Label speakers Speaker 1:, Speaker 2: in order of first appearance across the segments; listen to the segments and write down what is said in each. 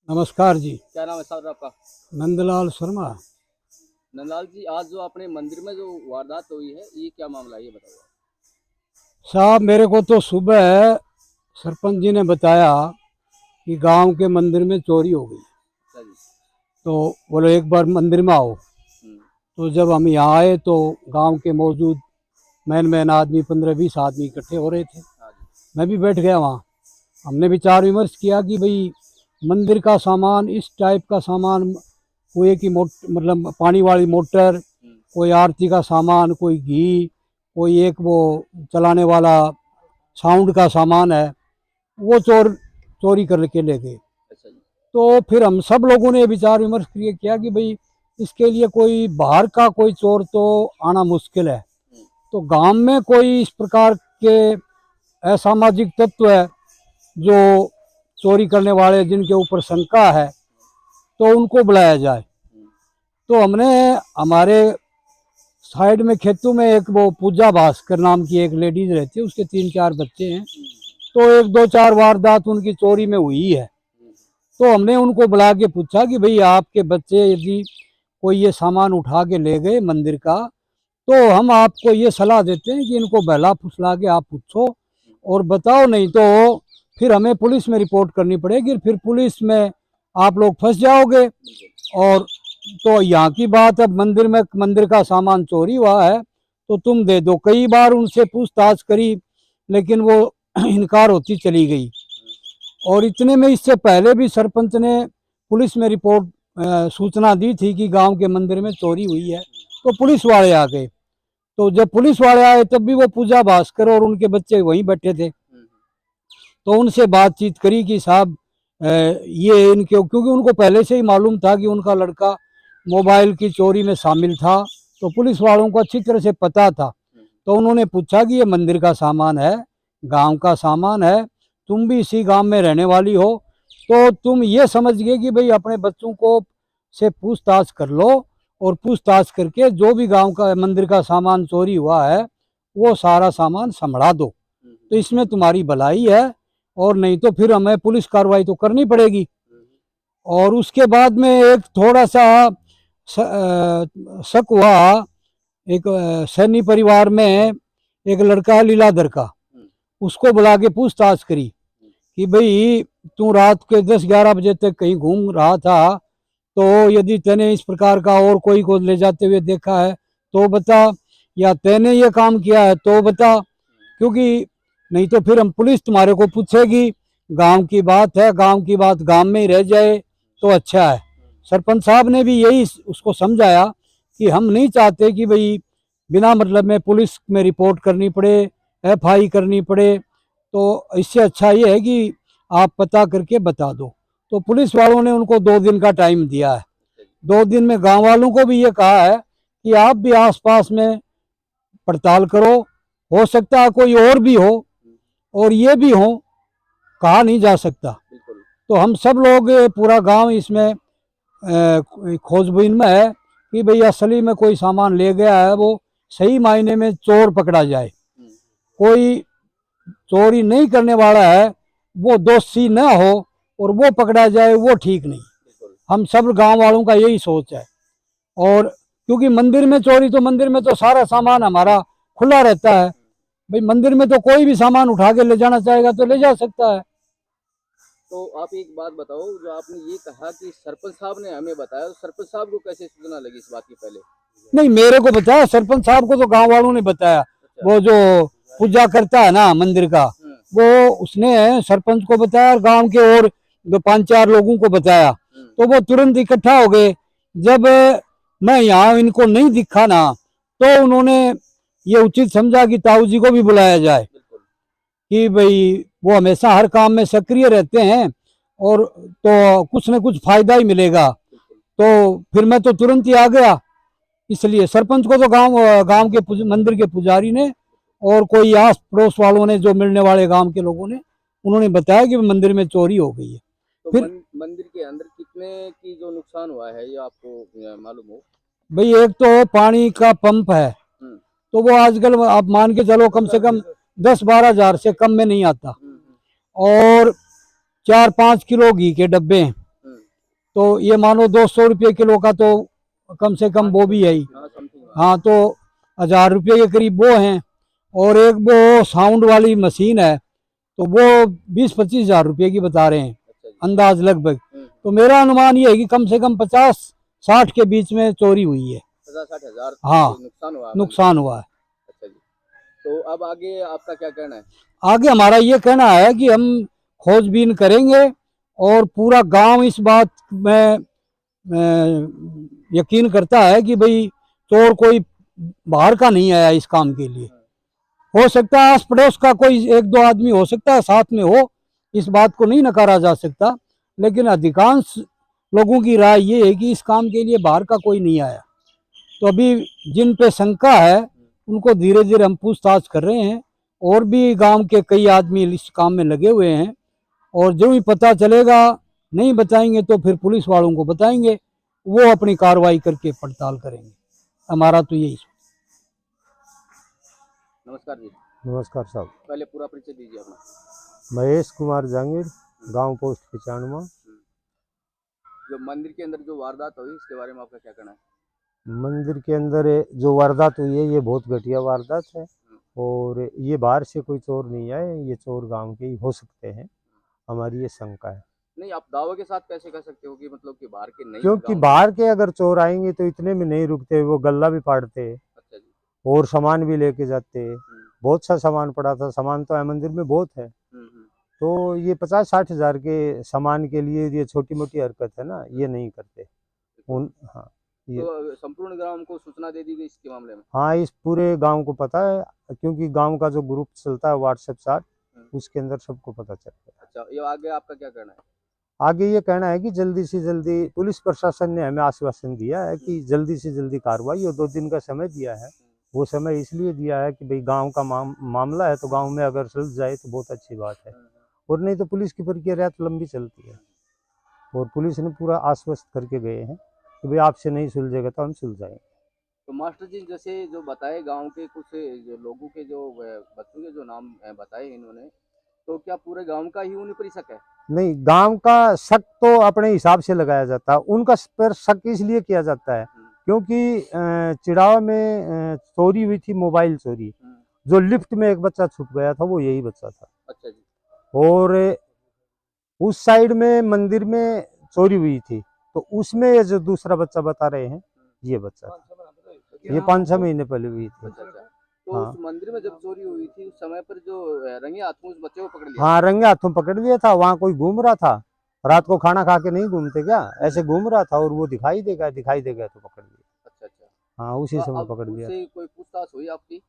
Speaker 1: नमस्कार जी।
Speaker 2: क्या नाम है सर आपका?
Speaker 1: नंदलाल शर्मा।
Speaker 2: नंदलाल जी, आज जो अपने मंदिर में जो वारदात हुई है, ये क्या मामला है, ये बताओ।
Speaker 1: साहब, मेरे को तो सुबह सरपंच जी ने बताया कि गांव के मंदिर में चोरी हो गई।
Speaker 2: अच्छा जी।
Speaker 1: तो बोले एक बार मंदिर में आओ।
Speaker 2: हम्म।
Speaker 1: तो जब हम यहाँ आए तो गांव के मौजूद मैन मैन आदमी 15-20 आदमी इकट्ठे हो रहे थे।
Speaker 2: हाँ जी।
Speaker 1: मैं भी बैठ गया वहाँ। हमने विचार विमर्श किया कि भाई मंदिर का सामान, इस टाइप का सामान, कुएं की मतलब पानी वाली मोटर, कोई आरती का सामान, कोई घी, कोई एक वो चलाने वाला साउंड का सामान है, वो चोरी करके ले गए।
Speaker 2: अच्छा जी।
Speaker 1: तो फिर हम सब लोगों ने विचार विमर्श किया कि भाई इसके लिए कोई बाहर का कोई चोर तो आना मुश्किल है। तो गांव में कोई इस प्रकार के असामाजिक तत्व है जो चोरी करने वाले, जिनके ऊपर शंका है, तो उनको बुलाया जाए। तो हमने हमारे साइड में खेतों में एक वो पूजा भास्कर नाम की एक लेडीज रहती है, उसके 3-4 बच्चे हैं। तो 1-2-4 वारदात उनकी चोरी में हुई है। तो हमने उनको बुला के पूछा कि भाई आपके बच्चे यदि कोई ये सामान उठा के ले गए मंदिर का, तो हम आपको ये सलाह देते हैं कि इनको बहला फुसला के आप पूछो और बताओ, नहीं तो फिर हमें पुलिस में रिपोर्ट करनी पड़ेगी, फिर पुलिस में आप लोग फंस जाओगे। और तो यहाँ की बात, अब मंदिर में मंदिर का सामान चोरी हुआ है तो तुम दे दो। कई बार उनसे पूछताछ करी लेकिन वो इनकार होती चली गई। और इतने में इससे पहले भी सरपंच ने पुलिस में रिपोर्ट सूचना दी थी कि गांव के मंदिर में चोरी हुई है। तो पुलिस वाले आ गए। तो जब पुलिस वाले आए तब भी वो पूजा भास्कर और उनके बच्चे वहीं बैठे थे। तो उनसे बातचीत करी कि साहब ये इनके, क्योंकि उनको पहले से ही मालूम था कि उनका लड़का मोबाइल की चोरी में शामिल था, तो पुलिस वालों को अच्छी तरह से पता था। तो उन्होंने पूछा कि ये मंदिर का सामान है, गांव का सामान है, तुम भी इसी गांव में रहने वाली हो, तो तुम ये समझ गए कि भाई अपने बच्चों को से पूछताछ कर लो, और पूछताछ करके जो भी गांव का मंदिर का सामान चोरी हुआ है वो सारा सामान संभला दो, तो इसमें तुम्हारी भलाई है, और नहीं तो फिर हमें पुलिस कार्रवाई तो करनी पड़ेगी। और उसके बाद में एक थोड़ा सा शक हुआ। एक सैनी परिवार में एक लड़का है लीलाधर का, उसको बुला के पूछताछ करी कि भाई तू रात के 10-11 बजे तक कहीं घूम रहा था, तो यदि तैने इस प्रकार का और कोई को ले जाते हुए देखा है तो बता, या तैने ये काम किया है तो बता, क्योंकि नहीं तो फिर हम पुलिस तुम्हारे को पूछेगी। गांव की बात है, गांव की बात गांव में ही रह जाए तो अच्छा है। सरपंच साहब ने भी यही उसको समझाया कि हम नहीं चाहते कि भाई बिना मतलब में पुलिस में रिपोर्ट करनी पड़े, FI करनी पड़े, तो इससे अच्छा ये है कि आप पता करके बता दो। तो पुलिस वालों ने उनको 2 दिन का टाइम दिया है। 2 दिन में गांव वालों को भी ये कहा है कि आप भी आसपास में पड़ताल करो, हो सकता है कोई और भी हो, और ये भी हो, कहा नहीं जा सकता। तो हम सब लोग, पूरा गांव इसमें खोजबीन में है कि भाई असली में कोई सामान ले गया है, वो सही मायने में चोर पकड़ा जाए। कोई चोरी नहीं करने वाला है वो दोषी न हो और वो पकड़ा जाए, वो ठीक नहीं। हम सब गांव वालों का यही सोच है। और क्योंकि मंदिर में चोरी, तो मंदिर में तो सारा सामान हमारा खुला रहता है भाई, मंदिर में तो कोई भी सामान उठा के ले जाना चाहेगा तो ले जा सकता है।
Speaker 2: तो आप एक बात बताओ, जो आपने ये कहा कि सरपंच साहब ने हमें बताया, तो सरपंच साहब को कैसे सूचना लगी इस बात की पहले?
Speaker 1: नहीं, मेरे को बताया, सरपंच साहब को तो गांव वालों ने बताया। वो जो पूजा करता है ना मंदिर का, वो उसने सरपंच को बताया और गांव के और 5-4 लोगों को बताया। तो वो तुरंत इकट्ठा हो गए। जब मैं यहाँ इनको नहीं दिखा ना, तो उन्होंने ये उचित समझा कि ताऊ जी को भी बुलाया जाए, कि भाई वो हमेशा हर काम में सक्रिय रहते हैं और तो कुछ न कुछ फायदा ही मिलेगा। तो फिर मैं तो तुरंत ही आ गया। इसलिए सरपंच को तो गांव के मंदिर के पुजारी ने और कोई आस पड़ोस वालों ने, जो मिलने वाले गांव के लोगों ने, उन्होंने बताया कि मंदिर में चोरी हो गई है।
Speaker 2: तो
Speaker 1: फिर
Speaker 2: मंदिर के अंदर कितने की जो नुकसान हुआ है, ये आपको मालूम हो?
Speaker 1: भाई एक तो पानी का पंप है, तो वो आजकल आप मान के चलो कम से कम 10-12 हजार से कम में नहीं आता। और 4-5 किलो घी के डब्बे हैं, तो ये मानो 200 रुपये किलो का तो कम से कम वो भी है ही।
Speaker 2: हाँ समथिंग।
Speaker 1: हाँ, तो 1000 रुपये के करीब वो हैं। और एक वो साउंड वाली मशीन है, तो वो 20-25 हजार रुपये की बता रहे हैं
Speaker 2: अच्छा जी।
Speaker 1: अंदाज लगभग। तो मेरा अनुमान ये है कि कम से कम 50-60 के बीच में चोरी हुई है।
Speaker 2: 50-60 हजार
Speaker 1: हाँ,
Speaker 2: नुकसान हुआ।
Speaker 1: नुकसान हुआ है।
Speaker 2: अच्छा जी। तो अब आगे आपका क्या कहना है?
Speaker 1: आगे हमारा ये कहना है कि हम खोजबीन करेंगे और पूरा गांव इस बात में यकीन करता है कि भाई चोर कोई बाहर का नहीं आया इस काम के लिए। हो सकता है आस पड़ोस का कोई 1-2 आदमी हो सकता है साथ में हो, इस बात को नहीं नकारा जा सकता, लेकिन अधिकांश लोगों की राय ये है कि इस काम के लिए बाहर का कोई नहीं आया। तो अभी जिन पे शंका है उनको धीरे धीरे हम पूछताछ कर रहे हैं, और भी गांव के कई आदमी इस काम में लगे हुए हैं, और जो ही पता चलेगा, नहीं बताएंगे तो फिर पुलिस वालों को बताएंगे, वो अपनी कार्रवाई करके पड़ताल करेंगे। हमारा तो यही।
Speaker 2: नमस्कार जी।
Speaker 3: नमस्कार साहब।
Speaker 2: पहले पूरा परिचय दीजिए अपना।
Speaker 3: महेश कुमार जांगीर, गांव पोस्ट खिचाणवा।
Speaker 2: जो मंदिर के अंदर जो वारदात हुई इसके बारे में आपका क्या कहना है?
Speaker 3: मंदिर के अंदर जो वारदात हुई है ये बहुत घटिया वारदात है, और ये बाहर से कोई चोर नहीं आए, ये चोर गांव के ही हो सकते हैं, हमारी ये शंका है।
Speaker 2: नहीं, आप दावे के साथ कैसे कह सकते हो कि मतलब कि बाहर के नहीं?
Speaker 3: क्योंकि बाहर के अगर चोर आएंगे तो इतने में नहीं रुकते, वो गल्ला भी फाड़ते
Speaker 2: अच्छा जी।
Speaker 3: और सामान भी लेके जाते। बहुत सा सामान पड़ा था, सामान तो है मंदिर में बहुत है। तो ये 50-60 हजार के सामान के लिए ये छोटी मोटी हरकत है ना, ये नहीं करते। हाँ, ये
Speaker 2: तो संपूर्ण ग्राम को सूचना दे दी गई इसके मामले में?
Speaker 3: हाँ, इस पूरे गांव को पता है, क्योंकि गांव का जो ग्रुप चलता है व्हाट्सएप चाट, उसके अंदर सबको पता चलता है।
Speaker 2: अच्छा, ये आगे आपका क्या कहना है?
Speaker 3: आगे ये कहना है कि जल्दी से जल्दी, पुलिस प्रशासन ने हमें आश्वासन दिया है कि जल्दी से जल्दी कार्रवाई, और 2 दिन का समय दिया है। वो समय इसलिए दिया है कि भाई गांव का मामला है, तो गांव में अगर सुलझ जाए तो बहुत अच्छी बात है, और नहीं तो पुलिस की प्रक्रिया तो लंबी चलती है। और पुलिस ने पूरा आश्वस्त करके गए हैं कि भाई आपसे नहीं सुलझेगा तो हम सुलझाएंगे।
Speaker 2: तो मास्टर जी, जैसे जो बताए गांव के कुछ जो लोगों के जो बच्चों के जो नाम बताए इन्होंने, तो क्या पूरे गांव का ही उन्हीं पर ही शक है?
Speaker 3: नहीं, गांव का शक तो अपने हिसाब से लगाया जाता है, उनका पर शक इसलिए किया जाता है क्योंकि चिड़ावा में चोरी हुई थी, मोबाइल चोरी। जो लिफ्ट में एक बच्चा छुप गया था वो यही बच्चा था।
Speaker 2: अच्छा जी।
Speaker 3: और उस साइड में मंदिर में चोरी हुई थी, तो उसमें ये जो दूसरा बच्चा बता रहे हैं ये बच्चा था, ये 5-6 महीने पहले हुई थी।
Speaker 2: अच्छा। तो
Speaker 3: हाँ,
Speaker 2: उस मंदिर में जब चोरी हुई थी उस समय पर जो रंगे हाथों उस बच्चे को पकड़ लिया?
Speaker 3: हाँ, रंगे हाथों पकड़ लिया था। वहाँ कोई घूम रहा था, रात को खाना खा के नहीं घूमते क्या, ऐसे घूम रहा था, और वो दिखाई देगा तो पकड़ लिया।
Speaker 2: अच्छा।
Speaker 3: हाँ, उसी समय
Speaker 2: अब
Speaker 3: पकड़ लिया।
Speaker 2: उससे कोई पूछताछ हुई आपकी?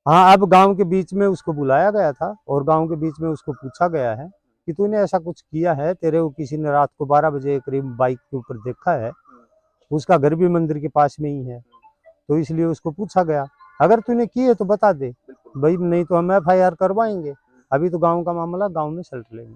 Speaker 3: हाँ, अब गांव के बीच में उसको बुलाया गया था, और गांव के बीच में उसको पूछा गया है कि तूने ऐसा कुछ किया है, तेरे को किसी ने रात को 12 बजे करीब बाइक के ऊपर देखा है, उसका घर भी मंदिर के पास में ही है, तो इसलिए उसको पूछा गया। अगर तूने की है तो बता दे भाई, नहीं तो हम FIR करवाएंगे। अभी तो गांव का मामला गांव में सल्ट लेंगे।